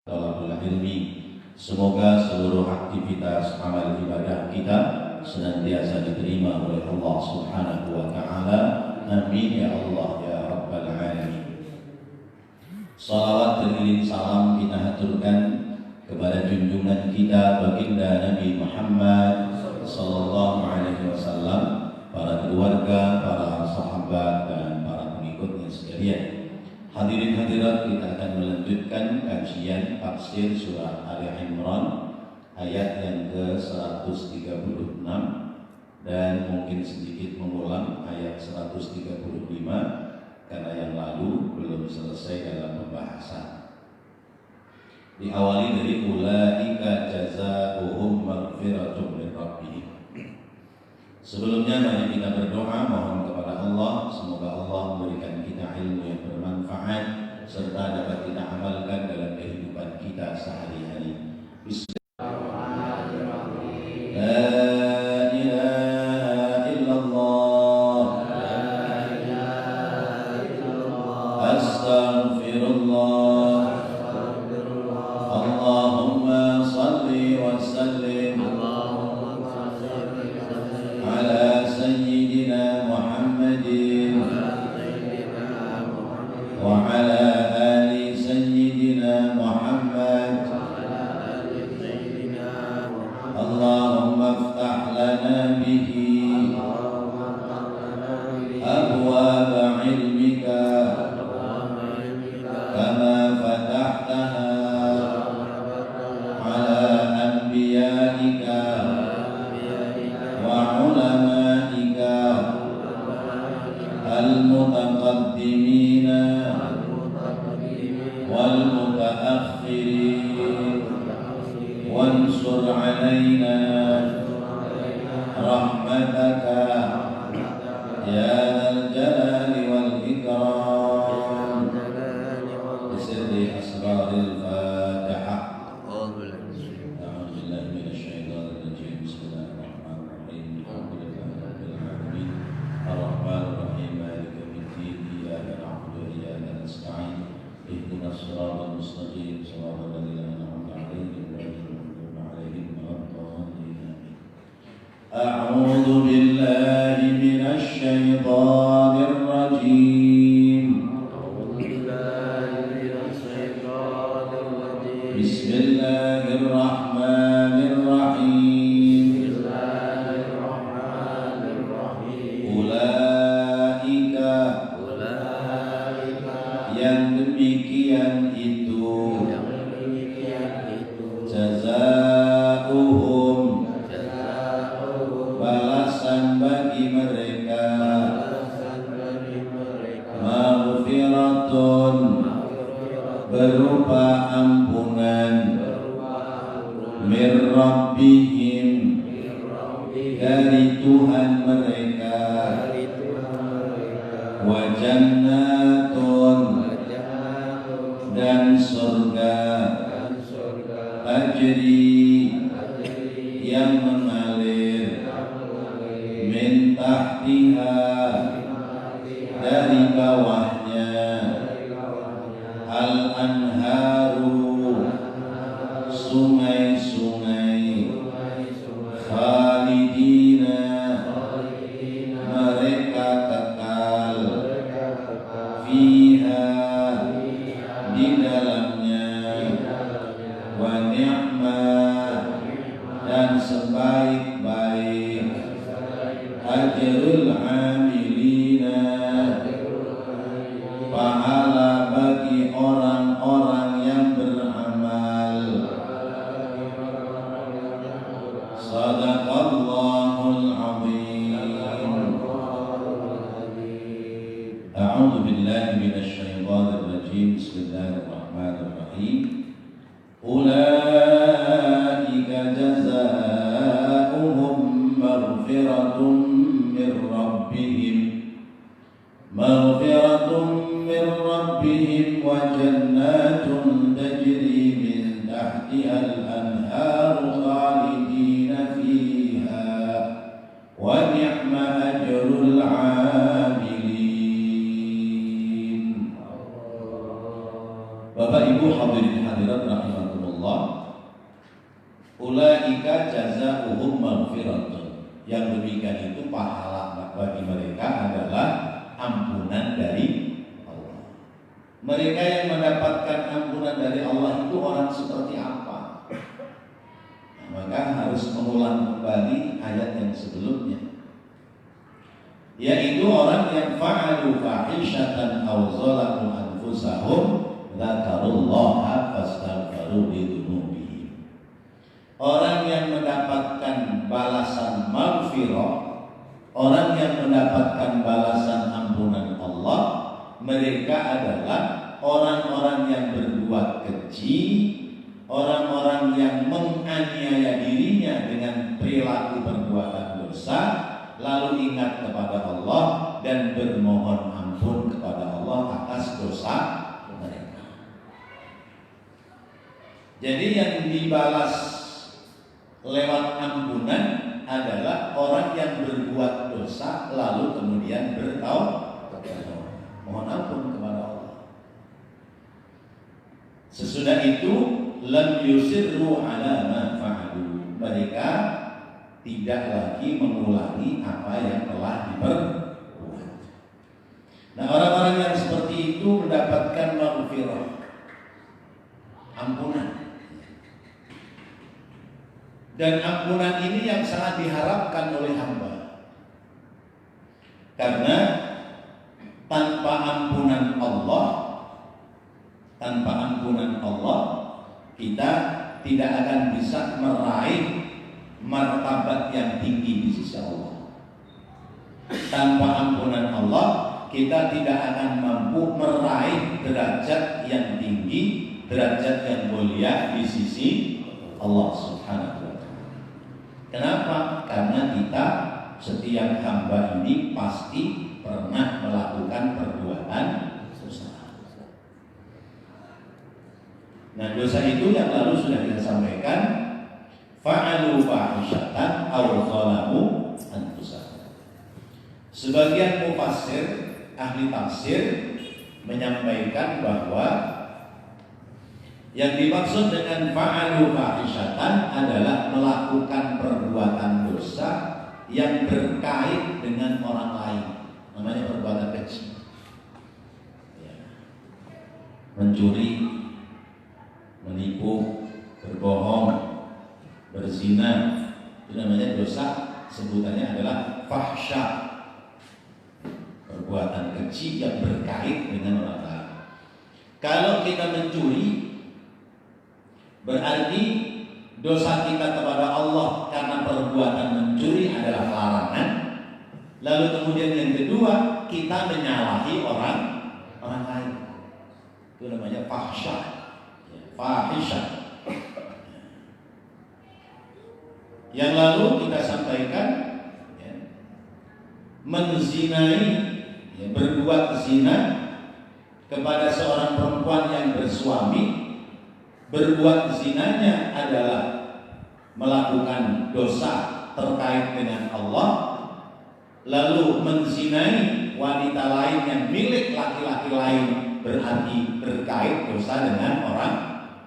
Talabul ilmi. Semoga seluruh aktivitas amal ibadah kita senantiasa diterima oleh Allah Subhanahu wa taala. Amin ya Allah ya rabbal alamin. Salawat dan iring salam kita haturkan kepada junjungan kita baginda Nabi Muhammad sallallahu alaihi wasallam, para keluarga, para sahabat dan para pengikutnya sekalian. Hadirin hadirat, kita akan melanjutkan kajian tafsir surah Ali Imran ayat yang ke-136 dan mungkin sedikit mengulang ayat 135 karena yang lalu belum selesai dalam pembahasan. Diawali dari ulaika jazaohum maghfiratun min rabbihim. Sebelumnya mari kita berdoa mohon kepada Allah, semoga Allah memberikan kita ilmu yang bermanfaat serta dapat kita amalkan dalam kehidupan kita sehari-hari. Bismillahirrahmanirrahim. La ilaha illallah. La ilaha illallah. Astaghfirullah. Allahumma salli wa sallim ala sayyidina Muhammadin wa ala ali sayyidina Muhammad. Allahumma iftah lana bihi abwaaba ilmika kama fatahtaha ala anbiya'ika wa ulamaika al-mutaqaddimina wal mutaakhirin wansur alaina rahmataka ya dzal jalali wal ikram bisirri asraril fatihah. أعوذ بالله من الشيطان الرجيم. بسم الله الرحمن الرحيم. الحمد لله رب العالمين الرحمن الرحيم مالك يوم الدين إياك نعبد وإياك نستعين اهدنا الصراط المستقيم صراط الذين أنعمت عليهم غير المغضوب عليهم ولا الضالين. أعوذ بالله من الشيطان الرجيم. بسم الله الرحمن الرحيم. Ulaika yang demikian itu jazaohum balasan bagi mereka maghfiratun berupa ampunan mir rabbihim dari Tuhan mereka wa jannatun dan surga tajri yang mengalir min tahtiha dari bawahnya al anharu sungai-sungai khalidina mereka kekal fiha di dalamnya wa ni'ma dan sebaik-baik ajrul amilina pahala bagi orang-orang yang beramal. Sadaqallahul azim. A'udzu billahi minasy syaithanir rajim. Bismillahirrahmanirrahim. Ulaika jazaohum maghfiratun mir rabbihim wa jannatun tajri min tahtiha al-anharu khalidina fiha wa ni'ma ajrul 'amilin. Bapak Ibu hadirin hadirat rahimahullah. Ulaika jazaohum maghfiratun. Yang demikian itu pahala bagi mereka adalah ampunan dari Allah. Mereka yang mendapatkan ampunan dari Allah itu orang seperti apa? Maka harus mengulang kembali ayat yang sebelumnya, yaitu orang yang fa'alu fahishatan aw zalamu anfusahum dzakarullaha fastaghfiru lidzunubihim. Orang yang mendapatkan balasan maghfirah, orang yang mendapatkan balasan ampunan Allah, mereka adalah orang-orang yang berbuat keji, orang-orang yang menganiaya dirinya dengan perilaku perbuatan dosa, lalu ingat kepada Allah dan bermohon ampun kepada Allah atas dosa mereka. Jadi yang dibalas lewat ampunan adalah orang yang berbuat dosa lalu kemudian bertaubat, mohon ampun kepada Allah. Sesudah itu lam yusirru ala ma fa'alu, mereka tidak lagi mengulangi apa yang telah diperbuat. Nah, orang-orang yang seperti itu mendapatkan maghfirah, ampunan. Dan ampunan ini yang sangat diharapkan oleh hamba. Karena tanpa ampunan Allah, kita tidak akan bisa meraih martabat yang tinggi di sisi Allah. Tanpa ampunan Allah, kita tidak akan mampu meraih derajat yang tinggi, derajat yang mulia di sisi Allah Subhanahu wa Ta'ala. Kenapa? Karena kita setiap hamba ini pasti pernah melakukan perbuatan dosa. Nah, dosa itu yang lalu sudah kita sampaikan, fa'alu fahishatan aw zalamu anfusahum. Sebagian mufassir, ahli tafsir menyampaikan bahwa yang dimaksud dengan fa'alu fahishatan adalah melakukan perbuatan dosa yang berkait dengan orang lain, namanya perbuatan keji. Mencuri, menipu, berbohong, berzina, itu namanya dosa, sebutannya adalah fahsya, perbuatan keji yang berkait dengan orang lain. Kalau kita mencuri, berarti dosa kita kepada Allah karena perbuatan mencuri adalah larangan. Lalu kemudian yang kedua, kita menyalahi orang lain. Itu namanya fahisha. Yang lalu kita sampaikan, menzinai, berbuat zina kepada seorang perempuan yang bersuami. Berbuat zinanya adalah melakukan dosa terkait dengan Allah, lalu menzinai wanita lain yang milik laki-laki lain berarti berkait dosa dengan orang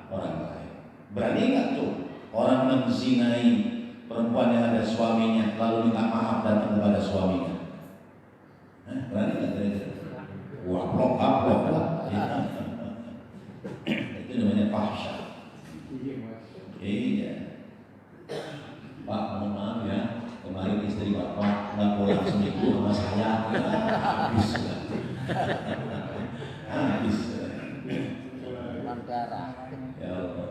lain. Berani nggak tuh orang menzinai perempuan yang ada suaminya lalu minta maaf datang kepada suaminya? Berani nggak kira-kira? Wah, blok. Itu namanya fahsya. Iya. Pak, mohon maaf ya, kemarin istri Bapak nggak pulang seminggu sama saya, habis. Ya Allah.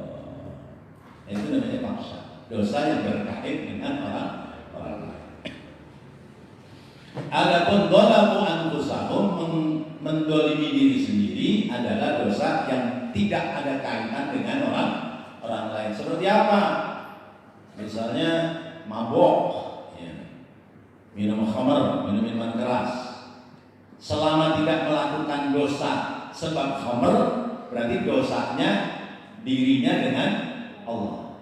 Itu namanya fahsya. Dosa yang berkait dengan orang lain. Adapun dzalamu anfusahum, mendolimi diri sendiri adalah dosa yang tidak ada kaitan dengan orang lain. Seperti apa? Misalnya mabok, minum khamr, minum minuman keras. Selama tidak melakukan dosa sebab khamr, berarti dosanya dirinya dengan Allah.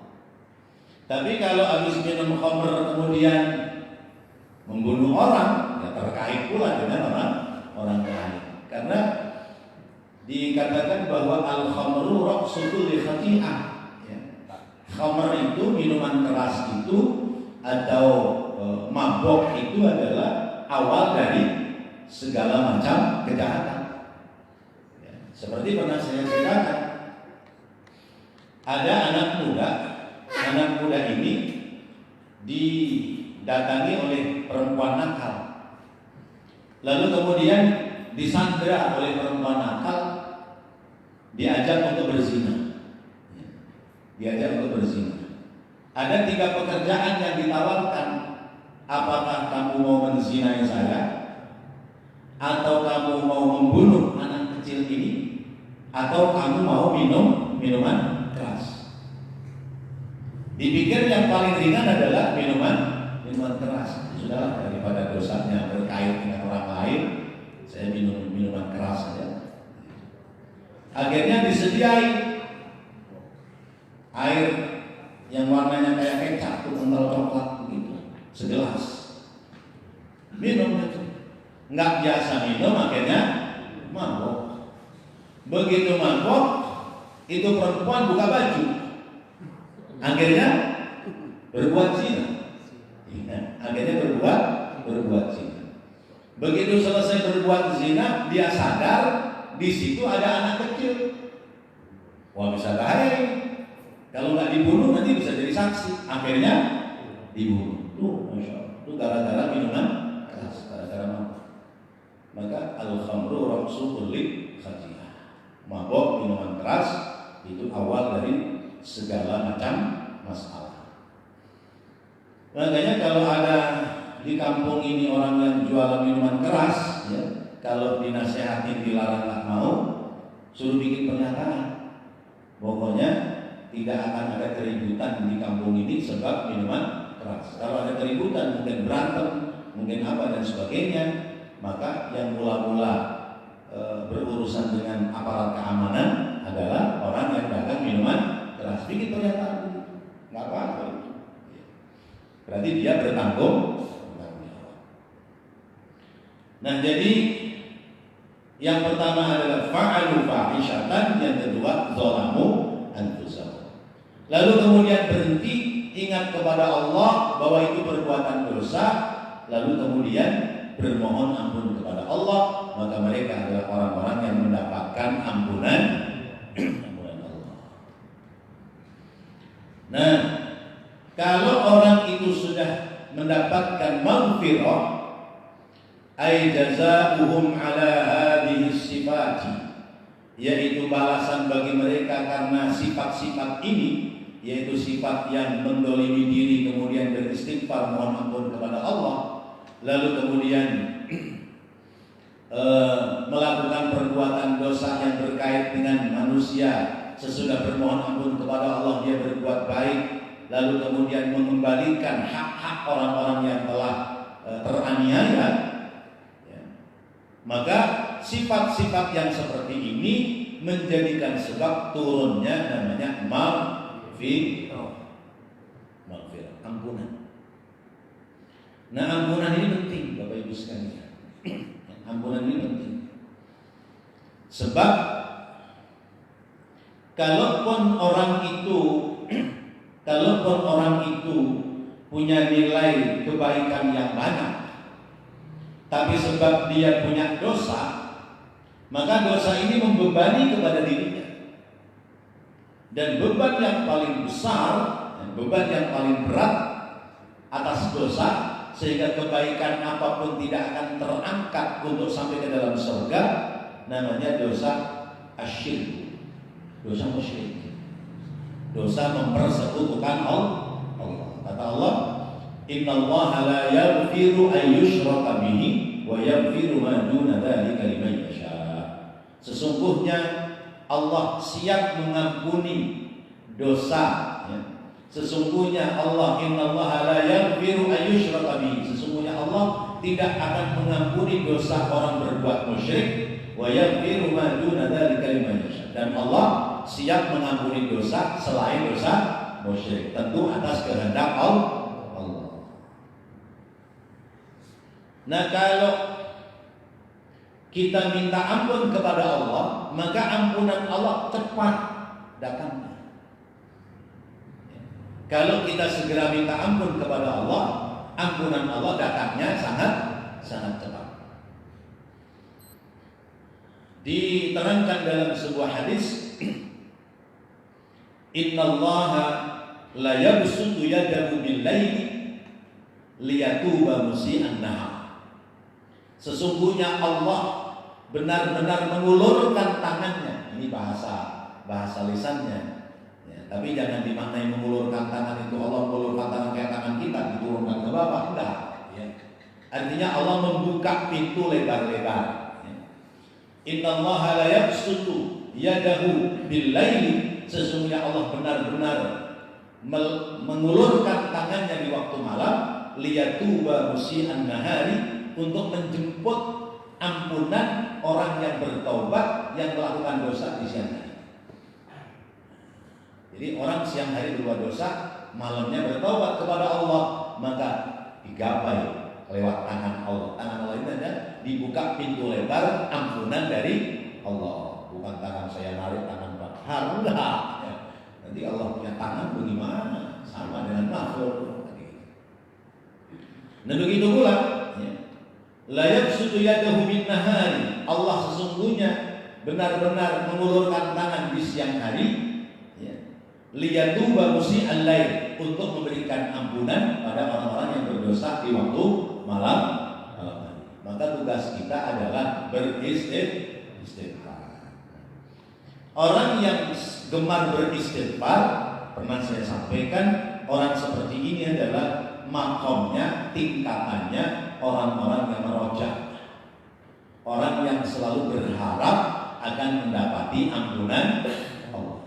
Tapi kalau habis minum khamr kemudian membunuh orang, ya terkait pula dengan orang lain. Karena dikatakan bahwa al-khamru raqsul khati'ah. Khamr itu, minuman keras itu atau mabok itu adalah awal dari segala macam kejahatan. Ya, seperti pernah saya ceritakan, ada anak muda ini didatangi oleh perempuan nakal, lalu kemudian disandera oleh perempuan nakal, diajak untuk berzina. Ada 3 pekerjaan yang ditawarkan. Apakah kamu mau menzinai saya, atau kamu mau membunuh anak kecil ini, atau kamu mau minum minuman keras? Dipikir yang paling ringan adalah minuman keras. Sudahlah, daripada dosanya berkait dengan orang lain, saya minum minuman keras saja. Akhirnya disediai air yang warnanya kayak kecap, kental coklat begitu, segelas. Minum itu, nggak biasa minum, akhirnya mabok. Begitu mabok, itu perempuan buka baju, akhirnya berbuat zina. Berbuat zina. Begitu selesai berbuat zina, dia sadar di situ ada anak kecil. Wah, bisa bahaya. Kalau nggak dibunuh nanti bisa jadi saksi. Akhirnya dibunuh. Tuh, masya Allah. Itu gara-gara minuman keras, gara-gara mabok. Maka al-khamru ra'su kulli khati'ah. Mabok, minuman keras itu awal dari segala macam masalah. Makanya kalau ada di kampung ini orang yang jualan minuman keras, ya, kalau dinasihatin dilarang nggak mau, suruh bikin pernyataan. Pokoknya tidak akan ada keributan di kampung ini sebab minuman keras. Kalau ada keributan, mungkin berantem, mungkin apa dan sebagainya, maka yang mula-mula berurusan dengan aparat keamanan adalah orang yang dagang minuman keras. Bikin pernyataan, nggak apa-apa itu. Berarti dia bertanggung. Nah, jadi yang pertama adalah fa'alu fahisyatan, yang kedua zalamu anfusahum. Lalu kemudian berhenti, ingat kepada Allah bahwa itu perbuatan dosa, lalu kemudian bermohon ampun kepada Allah, maka mereka adalah orang-orang yang mendapatkan ampunan Allah. Nah, kalau orang itu sudah mendapatkan maghfirah, ay jazaohum ala hadhihi sifati, yaitu balasan bagi mereka karena sifat-sifat ini, yaitu sifat yang mendolimi diri kemudian beristighfar mohon ampun kepada Allah, lalu kemudian melakukan perbuatan dosa yang berkait dengan manusia, sesudah bermohon ampun kepada Allah dia berbuat baik, lalu kemudian mengembalikan hak-hak orang-orang yang telah teraniaya, ya. Maka sifat-sifat yang seperti ini menjadikan sebab turunnya namanya maghfirah, ampunan. Nah, ampunan ini penting Bapak Ibu sekalian. Ampunan ini penting. Sebab kalaupun orang itu punya nilai kebaikan yang banyak, tapi sebab dia punya dosa, maka dosa ini membebani kepada dirinya. Dan beban yang paling besar, beban yang paling berat atas dosa, sehingga kebaikan apapun tidak akan terangkat untuk sampai ke dalam surga, namanya dosa asyirk, dosa musyrik, dosa mempersekutukan Allah. Kata Allah, innallaha la yaghfiru an yushraka bihi wa yaghfiru ma duna dzalika liman yasha. Sesungguhnya Allah siap mengampuni dosa, ya. Sesungguhnya Allah, innallaha la yaghfiru an yushraka bihi, sesungguhnya Allah tidak akan mengampuni dosa orang berbuat musyrik, wa yaghfiru ma duna dzalika liman yasha, dan Allah siap mengampuni dosa selain dosa musyrik, tentu atas kehendak Allah. Nah, kalau kita minta ampun kepada Allah, maka ampunan Allah cepat datangnya. Kalau kita segera minta ampun kepada Allah, ampunan Allah datangnya sangat cepat. Diterangkan dalam sebuah hadis, Innallaha la yabsutu yadahu bil-laili liyatuba musii'an nahar. Sesungguhnya Allah benar-benar mengulurkan tangannya. Ini bahasa lisannya. Ya, tapi jangan dimaknai mengulurkan tangan itu Allah mengulurkan tangan kayak tangan kita diturunkan ke bawah, enggak. Ya. Artinya Allah membuka pintu lebar-lebar. Ya. Innallaha la yabsutu yadahu bil-laili. Sesungguhnya Allah benar-benar mengulurkan tangannya di waktu malam, liyatuba musii'an nahari, untuk menjemput ampunan orang yang bertaubat yang melakukan dosa di siang hari. Jadi orang siang hari berbuat dosa, malamnya bertaubat kepada Allah, maka digapai lewat tangan Allah. Tangan Allah itu ada dibuka pintu lebar ampunan dari Allah. Bukan tangan saya narik, tangan Pak enggak. Ya. Nanti Allah punya tangan bagaimana? Sama dengan makhluk. Nah begitu pula, ya. La yabsutu yadahu bin nahari. Allah sesungguhnya benar-benar mengulurkan tangan di siang hari, ya. Liyatuba musii'al lail, untuk memberikan ampunan pada orang-orang yang berdosa di waktu malam. Maka tugas kita adalah beristighfar. Orang yang gemar beristighfar, pernah saya sampaikan, orang seperti ini adalah makomnya, tingkatannya orang-orang yang merojak, orang yang selalu berharap akan mendapati ampunan Allah.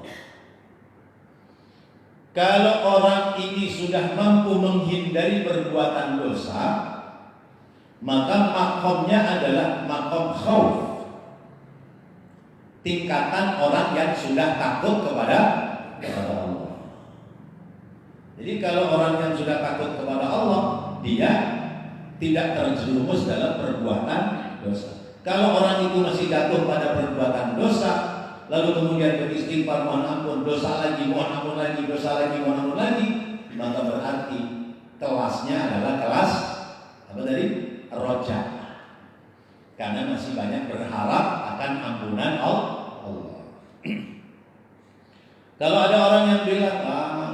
Kalau orang ini sudah mampu menghindari perbuatan dosa, maka makomnya adalah makom khauf, tingkatan orang yang sudah takut kepada Allah. Jadi kalau orang yang sudah takut kepada Allah, dia tidak terjerumus dalam perbuatan dosa. Kalau orang itu masih jatuh pada perbuatan dosa, lalu kemudian beristighfar, mohon ampun, dosa lagi, mohon ampun lagi, dosa lagi, mohon ampun lagi, maka berarti kelasnya adalah kelas apa tadi? Rojak. Karena masih banyak berharap akan ampunan Allah. Kalau ada orang yang bilang,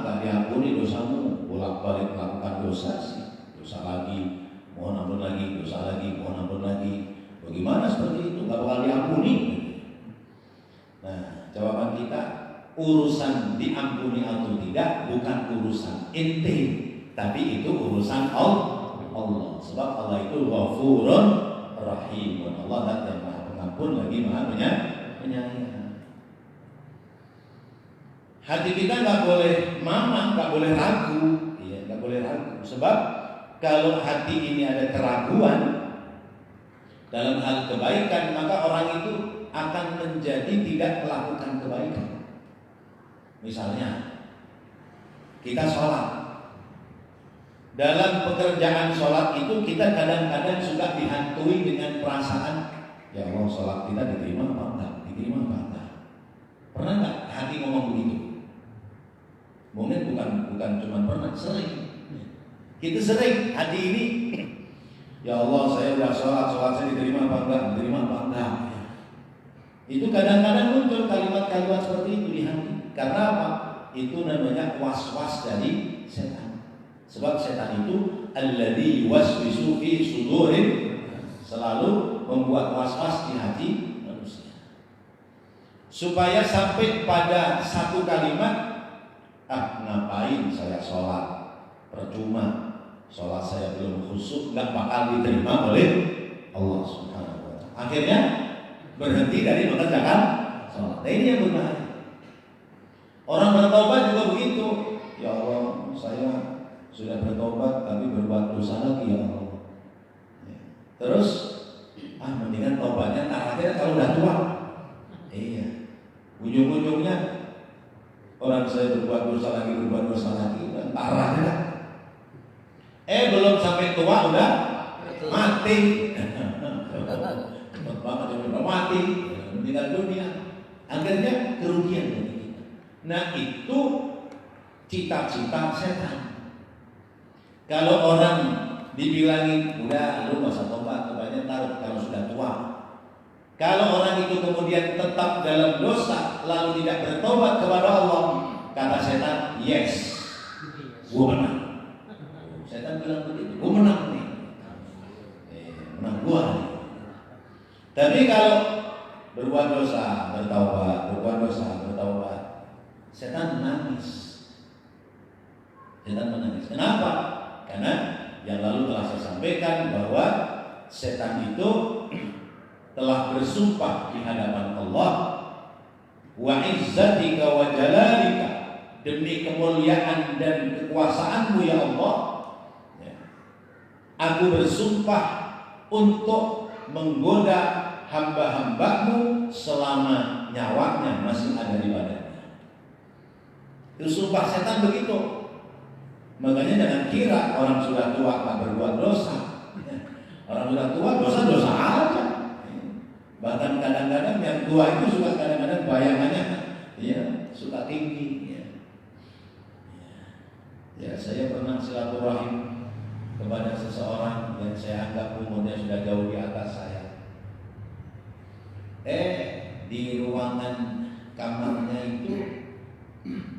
nggak diampuni dosamu, bolak-balik melakukan dosa sih, dosa lagi, mohon ampun lagi, dosa lagi, mohon ampun lagi, bagaimana seperti itu? Nggak bakal diampuni. Nah, jawaban kita, urusan diampuni atau tidak bukan urusan ente, tapi itu urusan Allah. Sebab Allah itu Ghafurun Rahim. Allah dat yang Maha Pengampun lagi Maha Penyayang. Hati kita nggak boleh mamang, nggak boleh ragu, ya, nggak boleh ragu. Sebab kalau hati ini ada keraguan dalam hal kebaikan, maka orang itu akan menjadi tidak melakukan kebaikan. Misalnya, kita sholat. Dalam pekerjaan sholat itu kita kadang-kadang suka dihantui dengan perasaan, ya Allah, sholat kita diterima apa enggak? Diterima apa enggak? Pernah enggak hati ngomong begitu? Mungkin bukan cuma pernah, sering. Kita sering hati ini, ya Allah, saya udah sholat saya diterima apa enggak? Diterima apa enggak? Itu kadang-kadang muncul kalimat-kalimat seperti itu di hati. Karena apa? Itu namanya was-was dari setan. Sebab setan itu alladzi yuwaswisu fi sudurin, selalu membuat was-was di hati manusia. Supaya sampai pada satu kalimat, ngapain saya sholat? Percuma, sholat saya belum khusyuk, nggak bakal diterima oleh Allah Subhanahu wa Ta'ala. Akhirnya berhenti dari mengerjakan sholat. Nah, ini yang berbahaya. Orang bertobat juga begitu. Ya Allah, saya sudah bertobat tapi berbuat dosa lagi, ya Allah. Terus mendingan tobatnya akhirnya kalau udah tua. Iya. Ujung-ujungnya orang saya berbuat dosa lagi dan parahnya. Belum sampai tua udah mati. Cepat banget udah mati, meninggal dunia. Akhirnya kerugian bagi kita. Nah, itu cita-cita setan. Kalau orang dibilangin udah lu nggak usah tobat, tobatnya taruh kalau sudah tua. Kalau orang itu kemudian tetap dalam dosa lalu tidak bertobat kepada Allah, kata setan, yes, gue menang. Setan bilang begitu, gue menang nih, menang gue. Tapi kalau berbuat dosa, bertaubat, berbuat dosa, bertaubat, setan menangis. Setan menangis. Kenapa? Karena yang lalu telah saya sampaikan bahwa setan itu telah bersumpah di hadapan Allah, wa izzatika wa jalalika, demi kemuliaan dan kekuasaanmu ya Allah, aku bersumpah untuk menggoda hamba-hambamu selama nyawanya masih ada di badannya. Itu sumpah setan begitu. Makanya jangan kira orang sudah tua tak berbuat dosa. Orang sudah tua dosa-dosa aja. Bahkan kadang-kadang yang tua itu suka kadang-kadang bayangannya ya suka tinggi. Ya saya pernah silaturahim kepada seseorang yang saya anggap umurnya sudah jauh di atas saya. Di ruangan kamarnya itu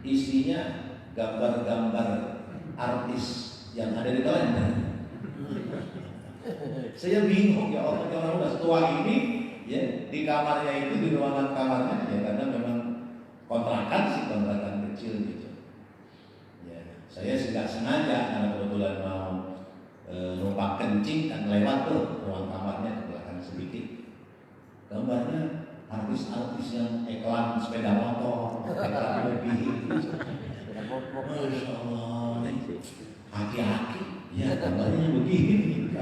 isinya gambar-gambar artis yang ada di kalender. Saya bingung ya Allah, orang udah tua ini ya di kamarnya itu, di ruangan kamarnya ya, karena memang kontrakan sih, kontrakan kecil gitu. Ya, saya sih nggak sengaja karena kebetulan mau numpang kencing dan lewat tuh ruang kamarnya ke belakang sedikit. Gambarnya artis-artis yang iklan sepeda motor, iklan lebih. Masya Allah, hati-hati, ya gambarnya begini.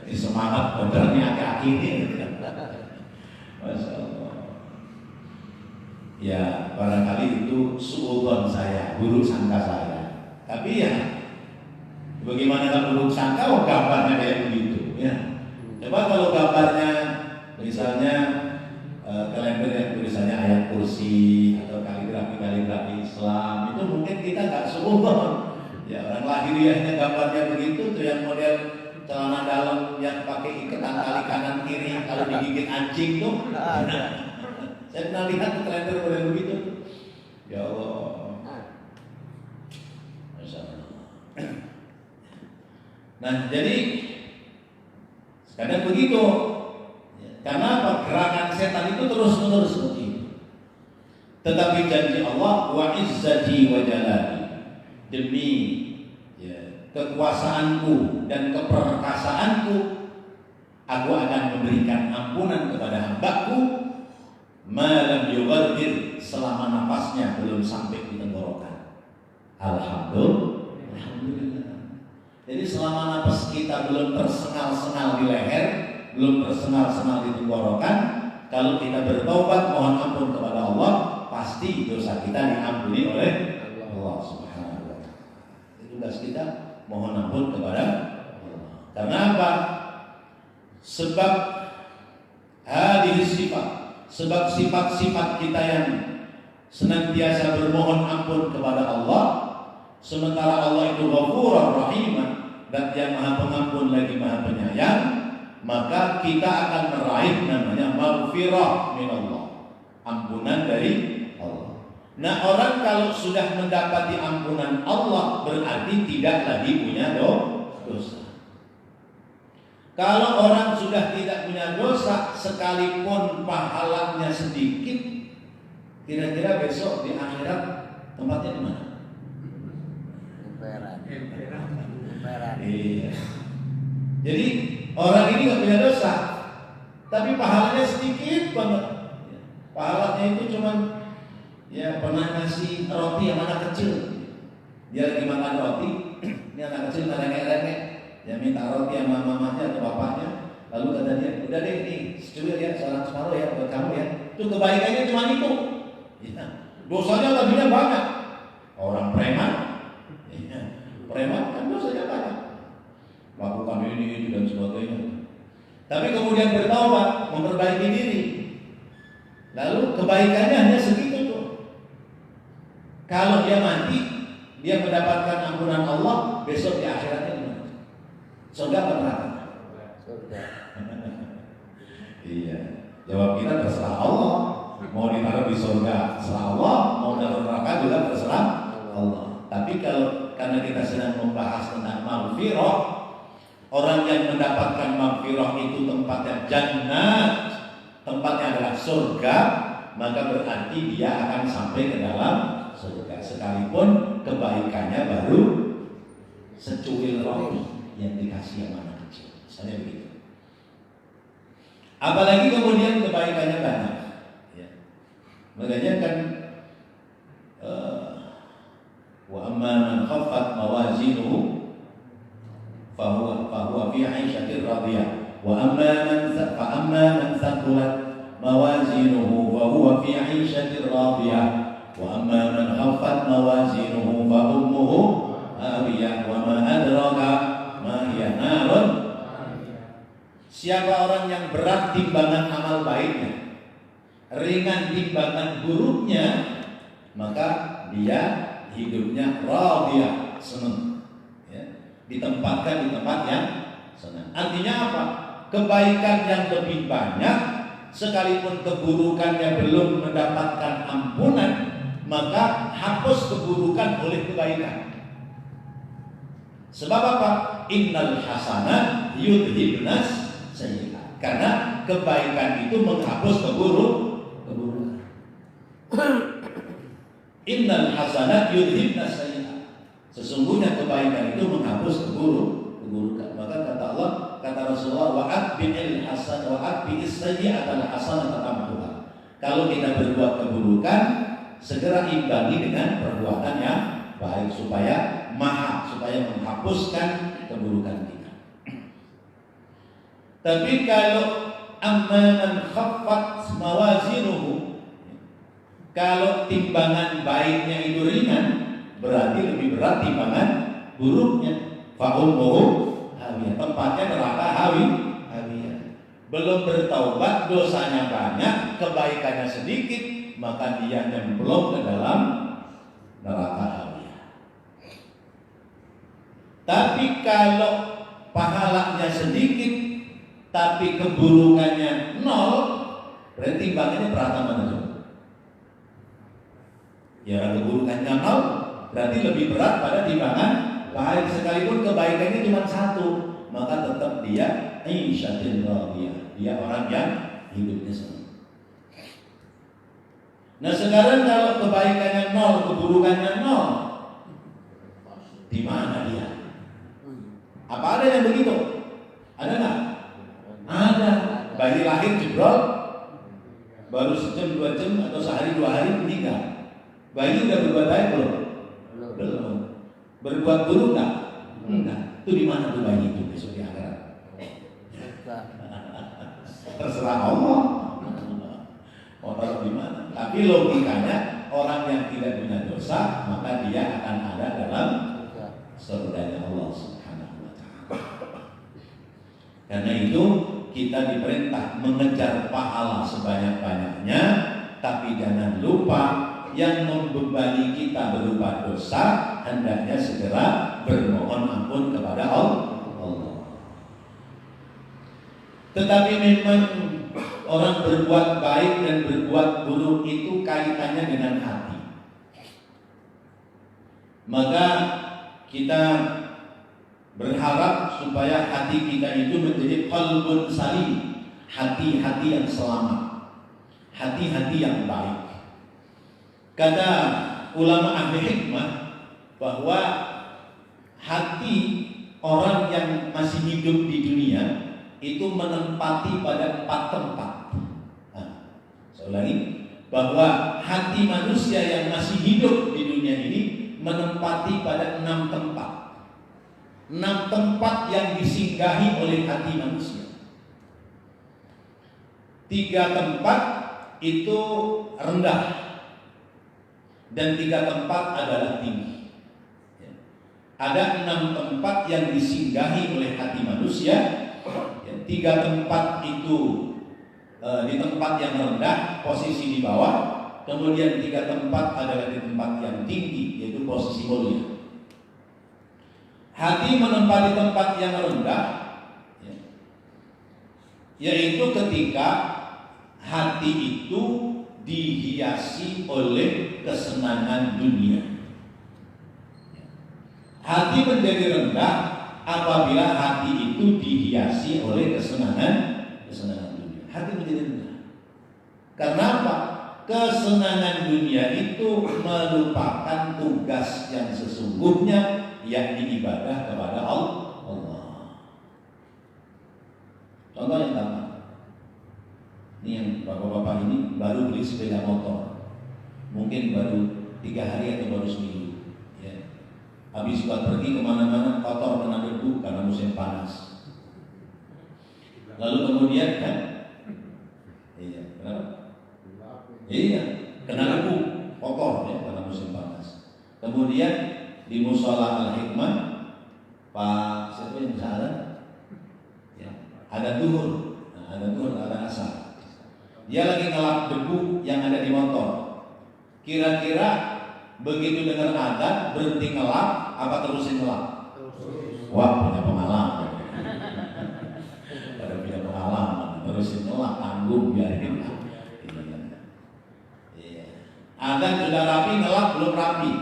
Ini semangat modernya hati-hati ini. Masya Allah. Ya barangkali itu suudzon saya, buruk sangka saya. Tapi ya bagaimana kalau buruk sangka, gambarnya kayak begitu. Ya. Coba kalau gambarnya misalnya kalender yang tulisannya ayat kursi atau kaligrafi Islam, itu mungkin kita nggak suudzon. Ya orang lahiriahnya gambarnya begitu, tuh yang model celana dalam yang pakai ikatan tali kanan kiri kalau digigit anjing tuh. Saya pernah lihat kalender model begitu. Ya Allah. Masya Allah. Nah jadi kadang begitu. Karena apa? Gerakan setan itu terus-menerus seperti itu. Tetapi janji Allah, wa izzati wa jalali, demi ya, kekuasaanku dan keperkasaanku, aku akan memberikan ampunan kepada hambaku malam yughadir, selama nafasnya belum sampai di tenggorokan. Alhamdulillah. Jadi selama nafas kita belum tersengal-sengal di leher, belum tersengal-sengal di tenggorokan, kalau kita bertobat mohon ampun kepada Allah, pasti dosa kita diampuni oleh Allah Subhanahu wa taala. Tugas kita mohon ampun kepada Allah. Karena apa? Sebab hadis sifat, sebab sifat-sifat kita yang senantiasa bermohon ampun kepada Allah, sementara Allah itu Ghafurur Rahim, dan yang Maha Pengampun lagi Maha Penyayang, maka kita akan meraih namanya maghfirah min Allah, ampunan dari Allah. Nah orang kalau sudah mendapati ampunan Allah berarti tidak lagi punya dosa. Kalau orang sudah tidak punya dosa, sekalipun pahalanya sedikit, kira-kira besok di akhirat tempatnya di mana? Emperan. Iya. Jadi orang ini nggak punya dosa, tapi pahalanya sedikit banget. Pahalanya itu cuma ya pernah ngasih roti yang anak kecil. Dia lagi makan roti, ini anak kecil ngerengek-rengek, dia minta roti sama mamanya atau bapaknya. Lalu kata dia, udah deh nih, secuil ya, separuh ya buat kamu ya. Itu kebaikannya cuma itu. Ya. Dosanya lebihnya banyak. Orang preman, ya. Preman kan dosanya banyak. Lakukan ini dan sebagainya. Tapi kemudian bertaubat, memperbaiki diri, lalu kebaikannya hanya segitu tuh. Kalau dia mati, dia mendapatkan ampunan Allah, besok di akhiratnya gimana? Surga atau neraka? Surga. Iya. Jawab kita terserah Allah. Mau ditaruh di surga terserah Allah, mau ditaruh neraka juga terserah Allah. Tapi kalau karena kita sedang membahas tentang maghfirah, orang yang mendapatkan maghfirah itu tempatnya jannah, tempatnya adalah surga, maka berarti dia akan sampai ke dalam surga sekalipun kebaikannya baru secuil roti yang dikasih yang mana kecil. Misalnya begitu. Apalagi kemudian kebaikannya banyak. Ya. Makanya kan wa amma man khaffat mawazinuhu fahuwa fi 'aishatin radiyah wa amma man thaqulat mawazinuhu fahuwa fi 'aishatin radiyah wa amma man khaffat mawazinuhu fa ummuhu hawiyah wa ma adraka ma hiya narun. Siapa orang yang berat timbangan amal baiknya, ringan timbangan buruknya, maka dia hidupnya radiyah, senang, ya, ditempatkan di tempat yang senang. Artinya apa? Kebaikan yang lebih banyak, sekalipun keburukannya belum mendapatkan ampunan, maka hapus keburukan oleh kebaikan. Sebab apa? Innal hasanat yudhibnas sayyi'at. Karena kebaikan itu menghapus keburukan. Innal hasanat yudhibnas sayyi'at. Sesungguhnya kebaikan itu menghapus keburukan. Maka kata Allah, kata Rasulullah, wa atbi'il hasan wa atbi'is sayyi'atal hasanata tamhuha. Kalau kita berbuat keburukan, segera imbangi dengan perbuatan yang baik supaya menghapuskan keburukan kita. Tapi kalau amman khaffat mawazinuhu, kalau timbangan baiknya itu ringan, berarti lebih berat timbangan buruknya. Fa ummuhu hawiyah, tempatnya neraka hawiyah. Belum bertaubat, dosanya banyak, kebaikannya sedikit, maka dia nyemplung ke dalam neraka hawiyah. Tapi kalau pahalanya sedikit tapi keburukannya nol, berarti timbangannya berat mana coba? Ya, keburukannya nol, berarti lebih berat pada timbangan baik. Sekalipun kebaikannya cuma satu, maka tetap dia aisyatin radiyah, dia orang yang hidupnya senang. Nah sekarang kalau kebaikannya nol, keburukannya nol, di mana dia? Apa ada yang begitu? Ada nggak? Ada. Bayi lahir jebrol, baru sejam 2 jam atau sehari 2 hari meninggal. Bayi udah berbuat baik belum? Belum. Berbuat buruk nggak? Enggak. Itu di mana tuh bayi itu besok di akhirat? Terserah Allah. Mau taruh di mana? Tapi logikanya orang yang tidak punya dosa, maka dia akan ada dalam surganya Allah Subhanahu wa ta'ala. Karena itu kita diperintah mengejar pahala sebanyak-banyaknya, tapi jangan lupa yang membebani kita berupa dosa, hendaknya segera bermohon ampun kepada Allah. Tetapi memang orang berbuat baik dan berbuat buruk itu kaitannya dengan hati. Maka kita berharap supaya hati kita itu menjadi qalbun salim, hati-hati yang selamat, hati-hati yang baik. Kata ulama ahli hikmah bahwa hati orang yang masih hidup di dunia itu menempati pada 4 tempat. Saya ulangi, bahwa hati manusia yang masih hidup di dunia ini menempati pada 6 tempat. 6 tempat yang disinggahi oleh hati manusia. 3 tempat itu rendah dan 3 tempat adalah tinggi. Ada 6 tempat yang disinggahi oleh hati manusia. 3 tempat itu di tempat yang rendah, posisi di bawah. Kemudian 3 tempat adalah di tempat yang tinggi, yaitu posisi mulia. Hati menempati tempat yang rendah, yaitu ketika hati itu dihiasi oleh kesenangan dunia. Hati menjadi rendah apabila hati itu dihiasi oleh kesenangan dunia. Hati menjadi rendah. Karena apa? Kesenangan dunia itu melupakan tugas yang sesungguhnya, yakni ibadah kepada Allah. Contoh yang pertama, ini yang bapak-bapak ini baru beli sepeda motor, mungkin baru 3 hari atau baru seminggu, ya. Habis buat pergi kemana-mana kotor kena debu karena musim panas. Lalu kemudian kan, kena debu kotor ya karena musim panas. Kemudian di Musola Al-Hikmah, Pak siapa yang salah? Ya, ada duhur, ada asar. Dia lagi ngelap debu yang ada di motor. Kira-kira begitu dengar adzan berhenti ngelap apa terusin ngelap? Wah, punya pengalaman. Pada punya pengalaman, terusin ngelap, tanggung biarin. Adzan sudah rapi, ngelap belum rapi.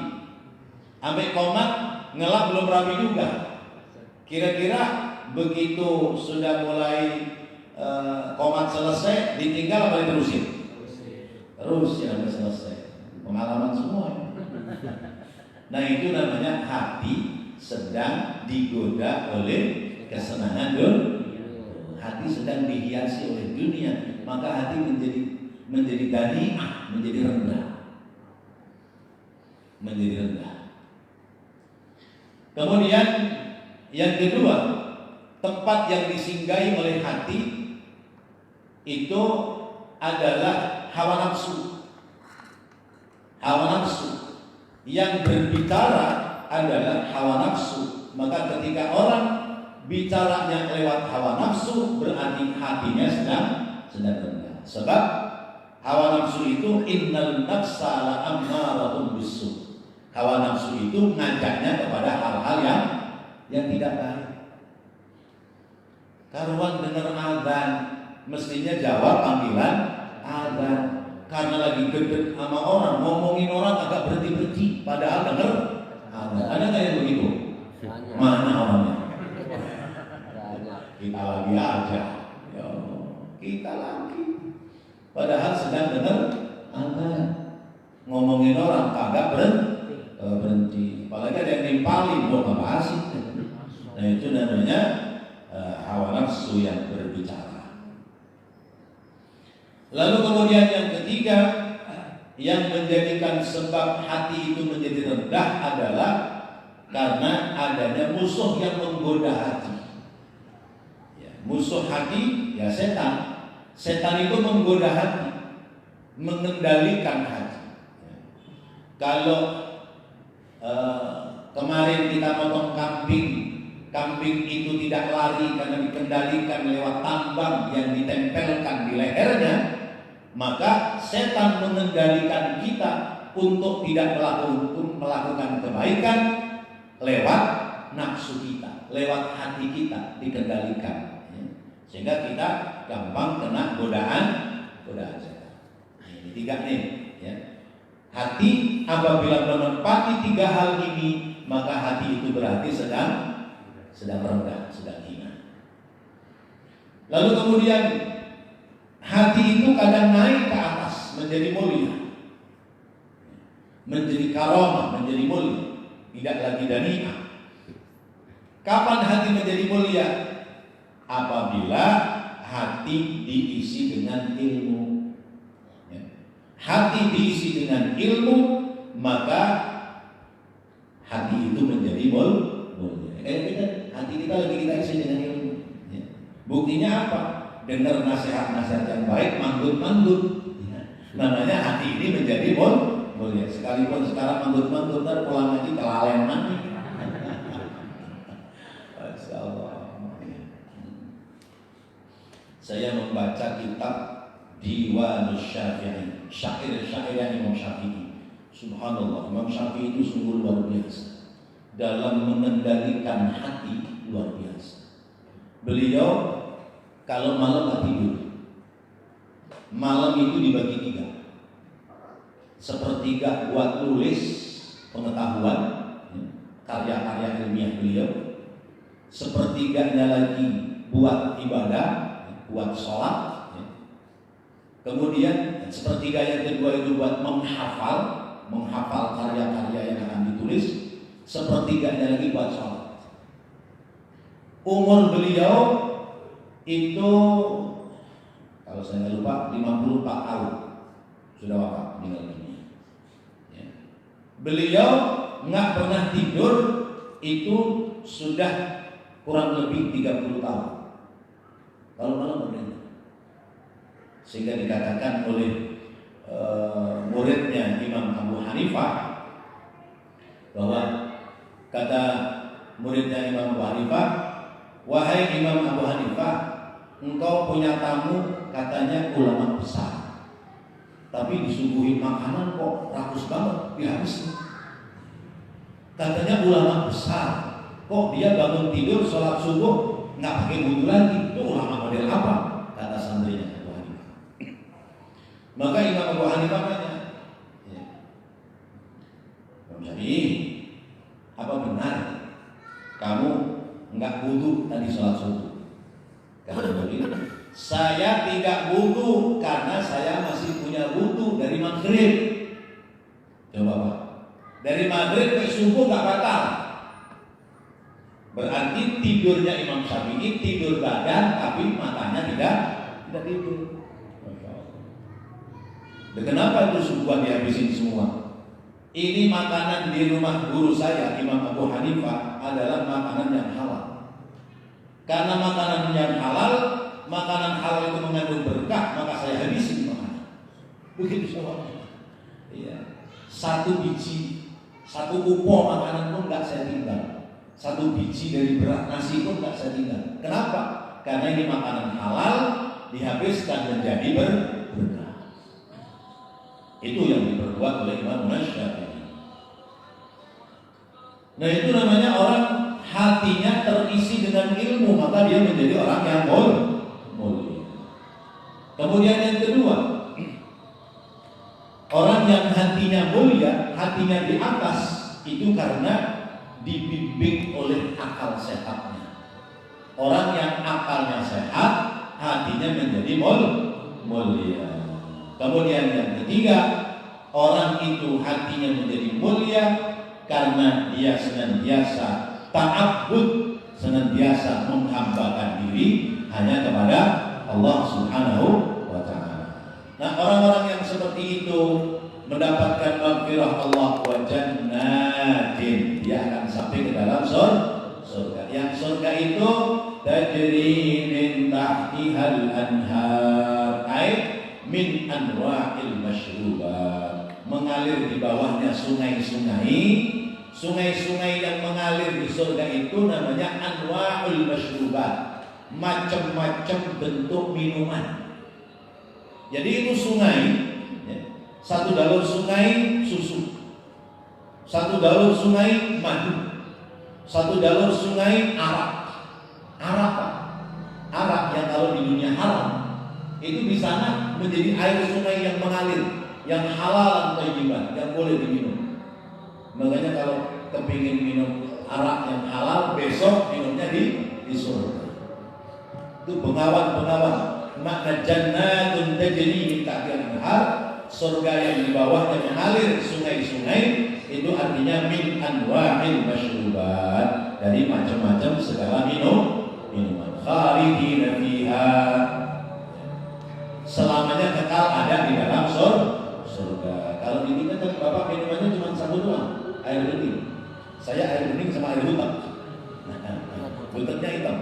Sampai komat ngelap belum rapi juga. Kira-kira begitu sudah mulai komat selesai, ditinggal apa diterusin? Terus ya sampai selesai. Pengalaman semua. Nah itu namanya hati sedang digoda oleh kesenangan dunia. Hati sedang dihiasi oleh dunia, maka hati menjadi dani'ah, menjadi rendah. Kemudian yang kedua, tempat yang disinggahi oleh hati itu adalah hawa nafsu. Hawa nafsu yang berbicara adalah hawa nafsu. Maka ketika orang bicaranya lewat hawa nafsu, berarti hatinya sedang rendah. Sebab hawa nafsu itu innal nafsa la'ammaratun bisu. Hawa nafsu itu ngajaknya kepada hal-hal yang tidak baik. Karuan dengar adzan, mestinya jawab panggilan adzan. Karena lagi gedek sama orang, ngomongin orang agak berhenti-berhenti, padahal dengar adzan. Ada nggak yang begitu? Mana orangnya? Kita lagi aja, ya Allah, kita lagi. Padahal sedang dengar adzan, ngomongin orang kagak berhenti. Apalagi ada yang nimpalin, buat apa sih? Nah itu namanya hawa nafsu yang berbicara. Lalu kemudian yang ketiga, yang menjadikan sebab hati itu menjadi rendah adalah karena adanya musuh yang menggoda hati. Ya, musuh hati ya setan. Setan itu menggoda hati, mengendalikan hati. Ya. Kalau kemarin kita potong kambing itu tidak lari karena dikendalikan lewat tambang yang ditempelkan di lehernya, maka setan mengendalikan kita untuk tidak melakukan kebaikan lewat nafsu kita, lewat hati kita dikendalikan, sehingga kita gampang kena godaan setan. Ini 3 nih, ya. Hati apabila menempati 3 hal ini, maka hati itu berarti sedang rendah, sedang hina. Lalu kemudian hati itu kadang naik ke atas menjadi mulia, menjadi karamah, menjadi mulia, tidak lagi dani'ah. Kapan hati menjadi mulia? Apabila hati diisi dengan ilmu. Hati diisi dengan ilmu, maka hati itu menjadi mulia. Hati kita lagi kita isi dengan ilmu. Buktinya apa? Dengar nasihat-nasihat yang baik, manggut-manggut. Namanya hati ini menjadi mulia. Sekalipun sekarang manggut-manggut, ntar pulang lagi kelalenan. Masya Allah. Saya membaca kitab Diwanus Syafi'i, syair-syair Imam Syafi'i. Subhanallah, Imam Syafi'i itu sungguh luar biasa dalam mengendalikan hati, luar biasa. Beliau kalau malam nggak tidur, malam itu dibagi 3. Sepertiga buat tulis pengetahuan, karya-karya ilmiah beliau. Sepertiganya lagi buat ibadah, buat sholat. Kemudian sepertiga yang kedua itu buat menghafal karya-karya yang akan ditulis. Sepertiganya lagi buat sholat. Umur beliau itu kalau saya nggak lupa 54 tahun sudah wafat, meninggal dunia. Ya. Beliau nggak pernah tidur itu sudah kurang lebih 30 tahun. Kalau malam berbeda. Sehingga dikatakan oleh muridnya Imam Abu Hanifah bahwa kata muridnya Imam Abu Hanifah, wahai Imam Abu Hanifah, engkau punya tamu katanya ulama besar, tapi disuguhi makanan kok rakus banget dihabisin. Katanya ulama besar, kok dia bangun tidur sholat subuh nggak pakai wudu lagi, itu ulama model apa? Kata santrinya Abu Hanifah. Maka Imam Abu Hanifah tanya, jadi apa benar kamu nggak wudu tadi sholat subuh? Kata beliau, saya tidak wudu karena saya masih punya wudu dari maghrib. Coba Pak, dari maghrib ke subuh nggak batal. Berarti tidurnya Imam Syafi'i tidur badan tapi matanya tidak tidur. Dan kenapa itu subuh dihabisin semua? Ini makanan di rumah guru saya Imam Abu Hanifah adalah makanan yang halal. Karena makanan yang halal, makanan halal itu mengandung berkah, maka saya habisin makanan. Begitu soalnya. Iya. Satu biji, satu upo makanan pun nggak saya tinggal. Satu biji dari beras nasi pun nggak saya tinggal. Kenapa? Karena ini makanan halal, dihabiskan menjadi berkah. Itu yang diperbuat oleh Imam Syafi'i. Nah itu namanya orang hatinya terisi dengan ilmu, maka dia menjadi orang yang mulia. Kemudian yang kedua, orang yang hatinya mulia, hatinya di atas, itu karena dibimbing oleh akal sehatnya. Orang yang akalnya sehat, hatinya menjadi mulia. Kemudian yang ketiga, orang itu hatinya menjadi mulia karena dia senantiasa ta'abbud, senantiasa menghambakan diri hanya kepada Allah Subhanahu wa ta'ala. Nah, orang-orang yang seperti itu mendapatkan maghfirah Allah wa jannatin, dia akan sampai ke dalam surga. Yang surga itu tajri min tahtihal anhar, min anwa'il masyrubat, mengalir di bawahnya sungai-sungai yang mengalir di surga itu namanya anwa'ul masyrubat, macam-macam bentuk minuman. Jadi itu sungai, satu dalur sungai susu, satu dalur sungai madu, satu dalur sungai arak yang kalau di dunia haram itu di sana menjadi air sungai yang mengalir, yang halal dan thayyiban, yang boleh diminum. Makanya kalau kepingin minum arak yang halal, besok minumnya di surga. Itu bengawan. Makna jannatun tajri min tahtiha anhar, surga yang di bawahnya mengalir sungai-sungai, itu artinya min anwa'il masyrubat, dari macam-macam segala minuman. Khalidina fiha, selamanya kekal ada di dalam surga. Kalau di kita kan Bapak minumannya cuma satu doang, air bening. Saya air bening sama air hutan. Hutannya hitam.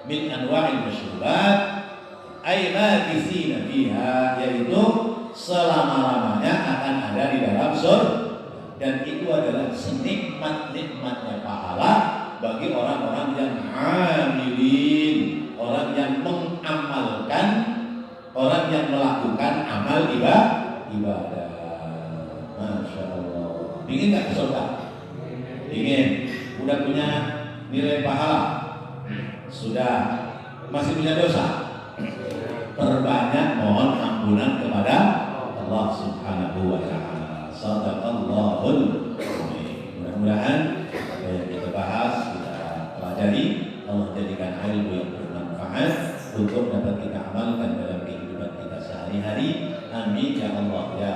Min anwa'il masyrubat ay makisina fiha, yaitu selama-lamanya akan ada di dalam surga. Dan itu adalah senikmat-nikmatnya pahala bagi orang-orang yang amilin, orang yang mengamalkan orang yang melakukan amal ibadah. Masya Allah. Ingin nggak ke surga? Ingin. Udah punya nilai pahala? Sudah. Masih punya dosa? Perbanyak mohon ampunan kepada Allah Subhanahu wa Ta'ala. Shadaqallahul azim. Mudah-mudahan apa yang kita bahas, kita pelajari, Allah jadikan ilmu yang bermanfaat untuk dapat kita amalkan dalam kehidupan kita sehari-hari. Amin ya Allah ya